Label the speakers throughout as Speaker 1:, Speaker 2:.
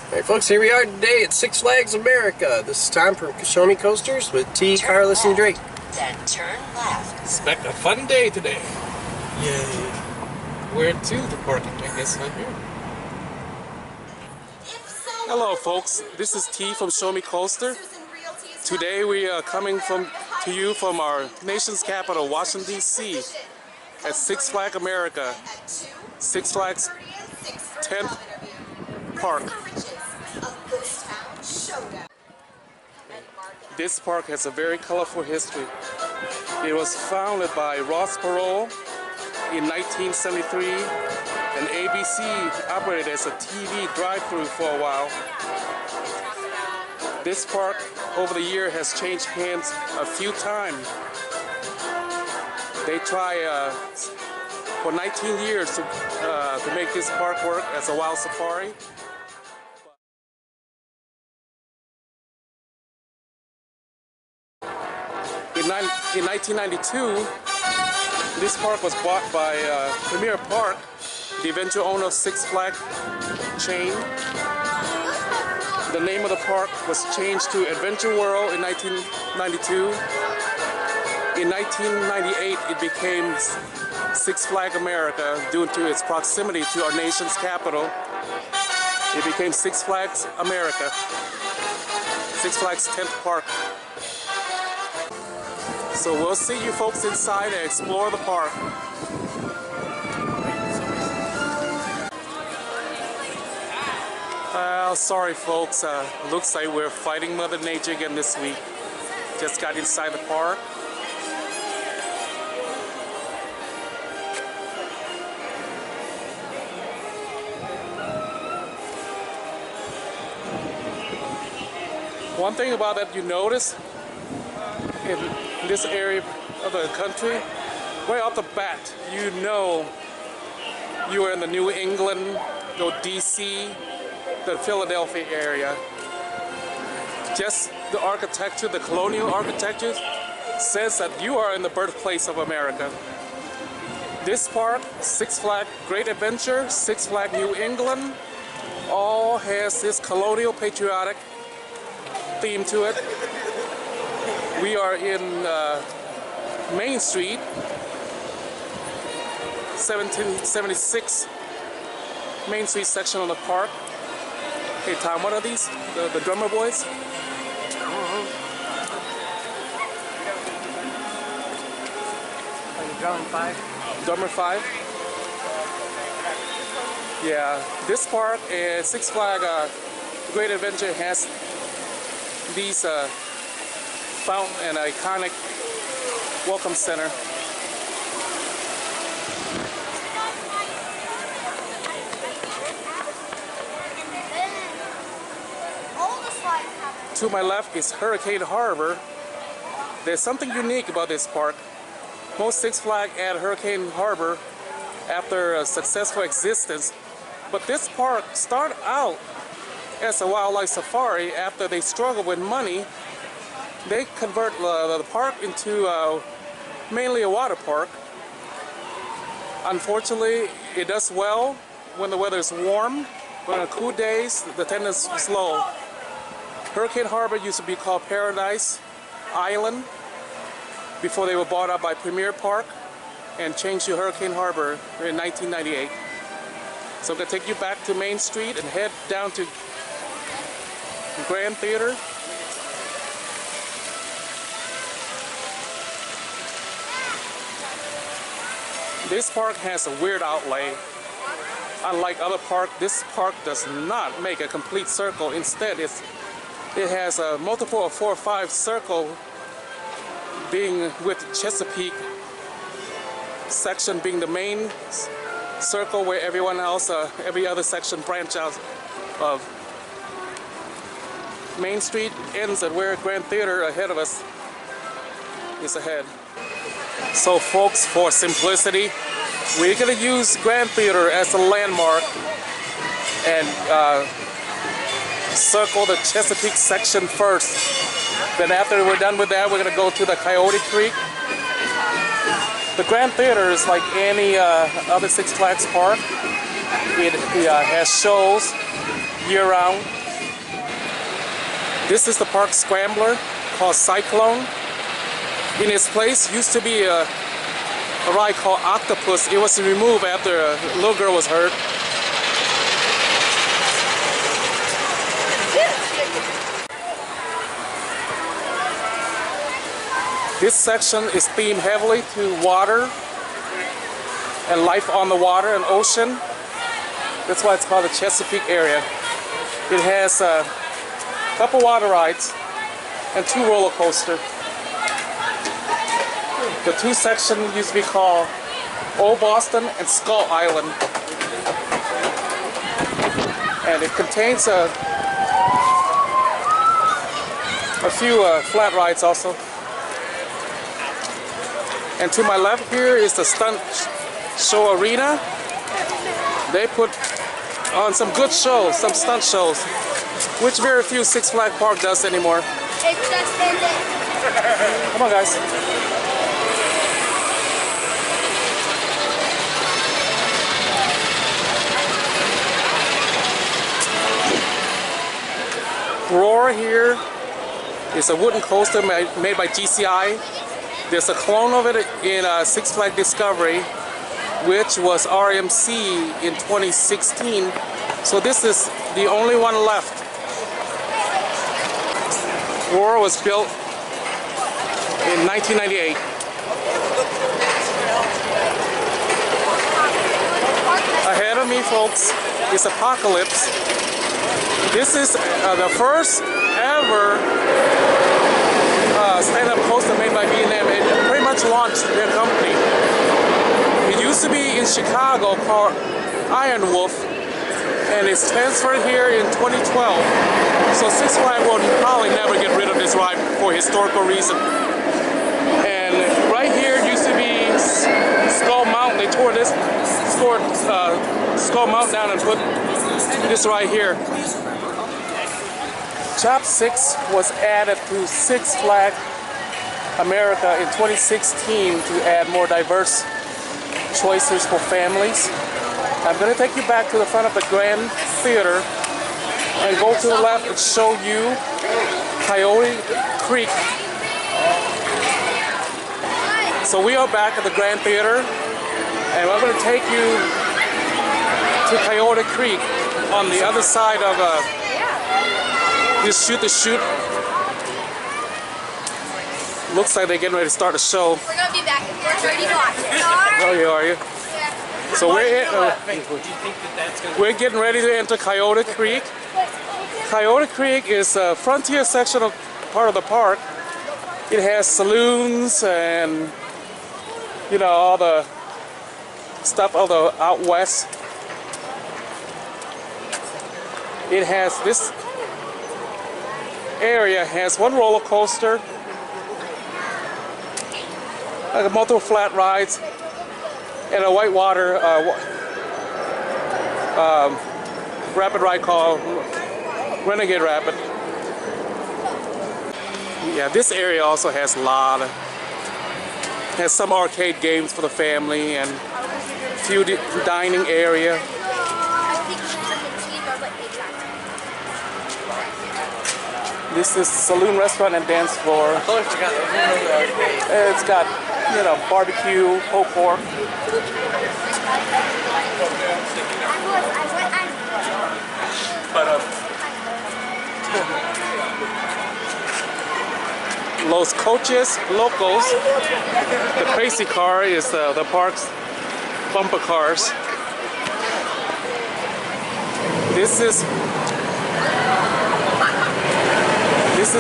Speaker 1: Alright folks, here we are today at Six Flags America. This is Tom from Show Me Coasters with T, Carlos, and Drake.
Speaker 2: Then turn left.
Speaker 3: Expect a fun day today.
Speaker 1: Yay.
Speaker 3: Where to the parking? I guess right here. Hello folks, this is T from Show Me Coaster. Today we are coming to you from our nation's capital, Washington, D.C. at Six Flags America. Six Flags 10th Park. This park has a very colorful history. It was founded by Ross Perot in 1973, and ABC operated as a TV drive-thru for a while. This park over the year has changed hands a few times. They try for 19 years to make this park work as a wild safari. In 1992, this park was bought by Premier Park, the eventual owner of Six Flags chain. The name of the park was changed to Adventure World in 1992. In 1998, it became Six Flags America due to its proximity to our nation's capital. It became Six Flags America, Six Flags 10th Park. So we'll see you folks inside and explore the park. Sorry folks, looks like we're fighting Mother Nature again this week. Just got inside the park. One thing about that you notice in this area of the country, right off the bat, you know you are in the New England, DC, the Philadelphia area. Just the architecture, the colonial architecture, says that you are in the birthplace of America. This park, Six Flags Great Adventure, Six Flags New England, all has this colonial patriotic theme to it. We are in Main Street, 1776 Main Street section of the park. Hey Tom, what are these? The drummer boys?
Speaker 1: Are you drawing 5?
Speaker 3: Drummer 5? Yeah, this park, Six Flags Great Adventure, has these fountain and iconic welcome center. To my left is Hurricane Harbor. There's something unique about this park. Most Six Flags add Hurricane Harbor after a successful existence, but this park started out as a wildlife safari. After they struggled with money, they convert the park into mainly a water park. Unfortunately, it does well when the weather is warm, but on cool days, the attendance is low. Hurricane Harbor used to be called Paradise Island before they were bought out by Premier Park and changed to Hurricane Harbor in 1998. So I'm going to take you back to Main Street and head down to Grand Theater. This park has a weird outlay. Unlike other parks, this park does not make a complete circle. Instead, it has a multiple of 4 or 5 circles, being with Chesapeake Section being the main circle where everyone else, every other section branch out of. Main Street ends at where Grand Theater ahead of us is ahead. So folks, for simplicity, we're going to use Grand Theater as a landmark and circle the Chesapeake Section first. Then after we're done with that, we're going to go to the Coyote Creek. The Grand Theater is like any other Six Flags park. It has shows year-round. This is the park scrambler called Cyclone. In its place used to be a ride called Octopus. It was removed after a little girl was hurt. This section is themed heavily to water and life on the water and ocean. That's why it's called the Chesapeake area. It has a couple water rides and 2 roller coasters. The 2 sections used to be called Old Boston and Skull Island. And it contains a few flat rides also. And to my left here is the stunt show arena. They put on some good shows, some stunt shows, which very few Six Flags Park does anymore. Come on, guys. Roar here is a wooden coaster made by GCI. There's a clone of it in Six Flags Discovery, which was RMC in 2016. So this is the only one left. Roar was built in 1998. Ahead of me, folks, is Apocalypse. This is the first ever stand-up coaster made by B&M. It pretty much launched their company. It used to be in Chicago called Iron Wolf, and it's transferred here in 2012. So Six Flags will probably never get rid of this ride for historical reason. And right here used to be Skull Mountain. They tore Skull Mountain down and put this right here. Chapter 6 was added to Six Flags America in 2016 to add more diverse choices for families. I'm going to take you back to the front of the Grand Theater and go to the left and show you Coyote Creek. So we are back at the Grand Theater, and I'm going to take you to Coyote Creek on the other side of this Shoot the Chute. Looks like they're getting ready to start the show.
Speaker 2: We're going to be back at 4:30 to watch it.
Speaker 3: Oh, yeah, are you?
Speaker 2: Yeah.
Speaker 3: So we're getting ready to enter Coyote Creek. Coyote Creek is a frontier section of part of the park. It has saloons and, you know, all the stuff of the out west. It has this area has 1 roller coaster, multiple flat rides, and a whitewater rapid ride called Renegade Rapid. Yeah, this area also has has some arcade games for the family and a few dining area. This is saloon, restaurant, and dance floor. It's got, you know, barbecue, pulled pork. Los Coches Locos. The crazy car is the park's bumper cars. This is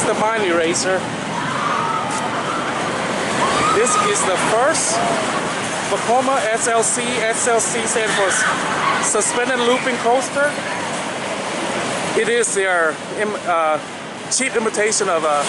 Speaker 3: the Mine Eraser. This is the first Vekoma SLC. SLC stands for Suspended Looping Coaster. It is their cheap imitation of a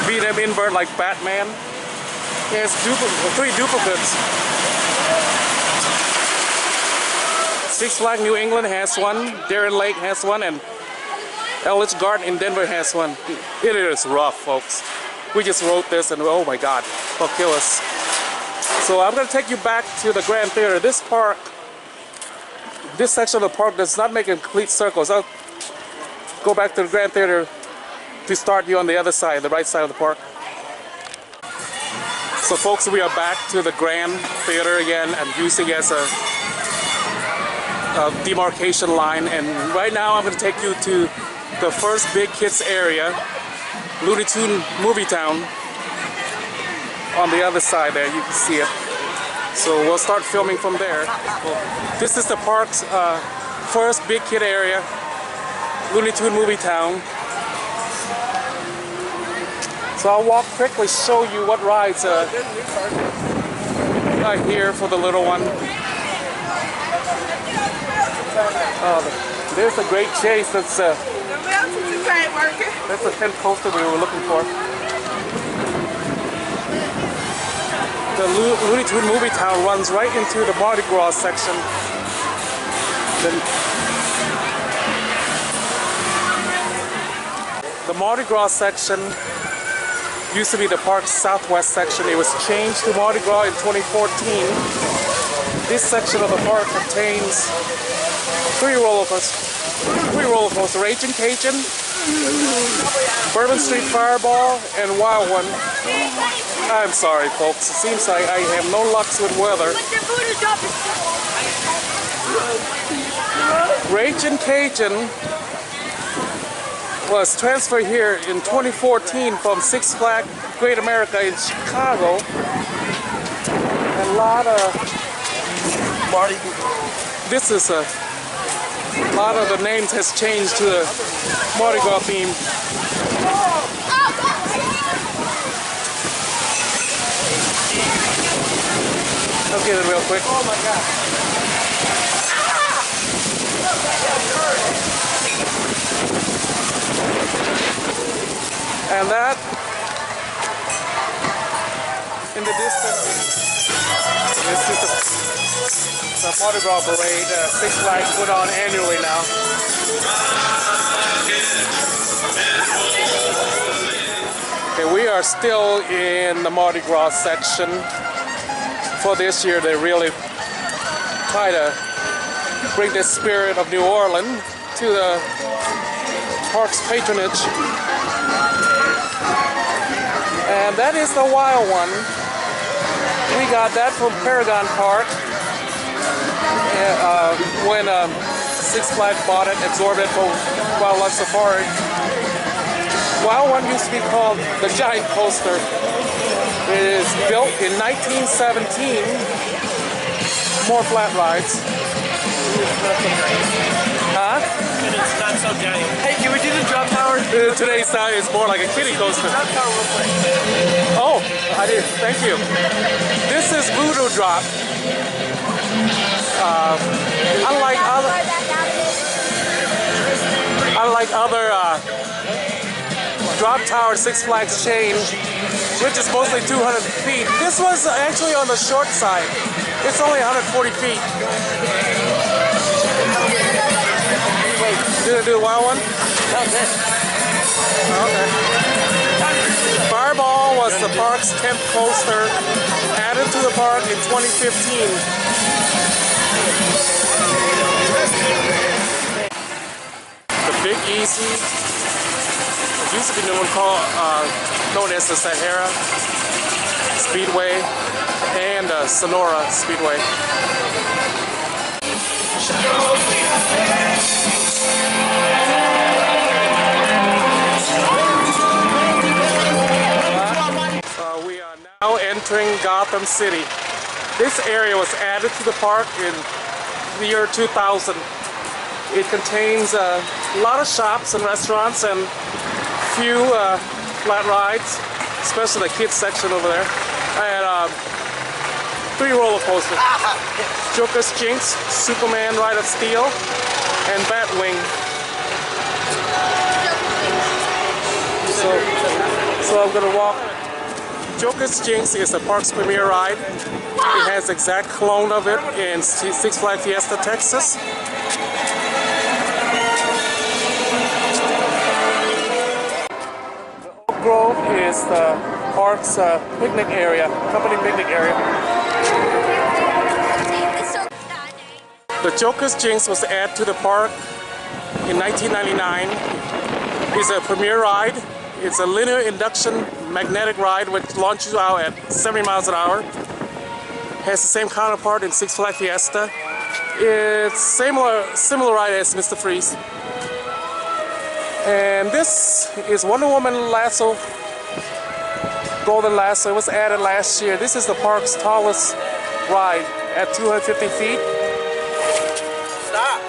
Speaker 3: V&M invert like Batman. It has 3 duplicates. Six Flags New England has one, Darien Lake has one, and Elledge Garden in Denver has one. It is rough, folks. We just wrote this and oh my god, they'll kill us. So I'm going to take you back to the Grand Theater. This section of the park does not make a complete circle. So I'll go back to the Grand Theater to start you on the other side, the right side of the park. So folks, we are back to the Grand Theater again and using it as a demarcation line, and right now I'm going to take you to the first big kids area, Looney Tune Movie Town. On the other side there, you can see it. So we'll start filming from there. This is the park's first big kid area, Looney Tune Movie Town. So I'll walk quickly, show you what rides are here for the little one. There's a great chase. That's the 10 coaster we were looking for. The Looney Tune Movie Town runs right into the Mardi Gras section. The Mardi Gras section used to be the park's southwest section. It was changed to Mardi Gras in 2014. This section of the park contains three roller coasters, Raging Cajun, Bourbon Street Fireball, and Wild One. I'm sorry folks, it seems like I have no luck with weather. Raging Cajun was transferred here in 2014 from Six Flags Great America in Chicago. And a lot of lot of the names has changed to the Mardi Gras theme. I'll get it real quick. Oh my God. And that, in the distance, this is the Mardi Gras parade. Six Flags put on annually now. Okay, we are still in the Mardi Gras section. For this year, they really try to bring the spirit of New Orleans to the park's patronage. And that is the Wild One. We got that from Paragon Park when Six Flags bought it, absorbed it for Wildlife Safari. Wild One used to be called the Giant Coaster. It is built in 1917. More flat rides. Huh?
Speaker 1: And it's not so giant. Hey, can we do the drop tower?
Speaker 3: Today's style is more like a kiddie coaster.
Speaker 1: Drop tower real quick.
Speaker 3: Oh, I did. Thank you. This is Voodoo Drop. Unlike other drop tower Six Flags chain, which is mostly 200 feet, this was actually on the short side. It's only 140 feet. Did I do the Wild One?
Speaker 1: That's it.
Speaker 3: Okay. Fireball was the park's 10th coaster, added to the park in 2015. The Big Easy, it used to be known as the Sahara Speedway and Sonora Speedway. We are now entering Gotham City. This area was added to the park in the year 2000. It contains a lot of shops and restaurants and few flat rides, especially the kids section over there, and 3 roller coasters. Joker's Jinx, Superman Ride of Steel, and Batwing. So I'm gonna walk. Joker's Jinx is the park's premier ride. It has the exact clone of it in Six Flags Fiesta, Texas. The Oak Grove is the park's picnic area, company picnic area. The Joker's Jinx was added to the park in 1999. It's a premier ride. It's a linear induction magnetic ride which launches you out at 70 miles an hour. Has the same counterpart in Six Flags Fiesta. It's similar ride as Mr. Freeze. And this is Wonder Woman Lasso, Golden Lasso. It was added last year. This is the park's tallest ride at 250 feet.
Speaker 1: Stop.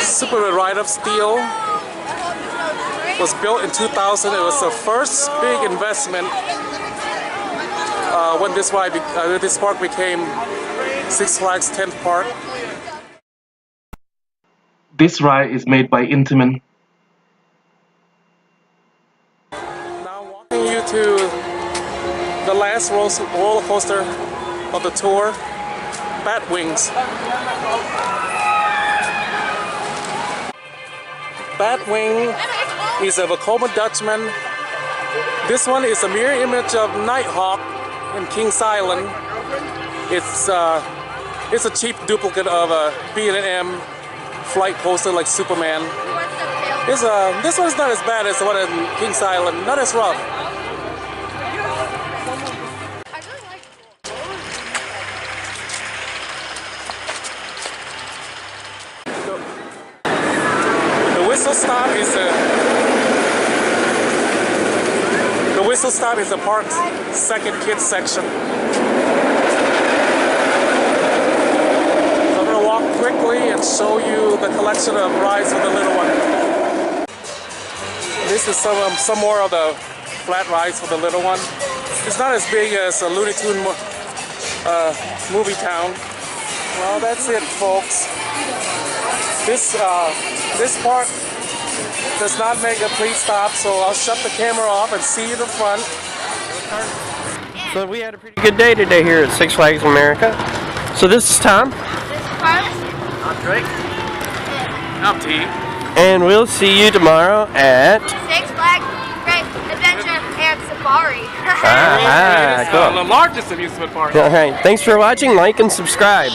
Speaker 3: Super Ride of Steel was built in 2000. It was the first big investment when this park became Six Flags 10th park. This ride is made by Intamin. Now walking you to the last roller coaster of the tour, Bat Wings. Batwing is a Vekoma Dutchman. This one is a mirror image of Nighthawk in Kings Island. It's a cheap duplicate of a B&M flight coaster like Superman. This one's not as bad as the one in Kings Island, not as rough. The Whistle Stop is the park's second kids section. So I'm going to walk quickly and show you the collection of rides for the little one. This is some more of the flat rides for the little one. It's not as big as a Looney Tune movie town. Well, that's it, folks. This park does not make a please stop, so I'll shut the camera off and see you in the front.
Speaker 1: So we had a pretty good day today here at Six Flags America. So this is Tom.
Speaker 2: This is Carlos.
Speaker 1: I'm Drake.
Speaker 3: I'm T.
Speaker 1: And we'll see you tomorrow at
Speaker 2: Six Flags Great Adventure and Safari.
Speaker 1: cool.
Speaker 3: The largest amusement park.
Speaker 1: All right, thanks for watching. Like and subscribe.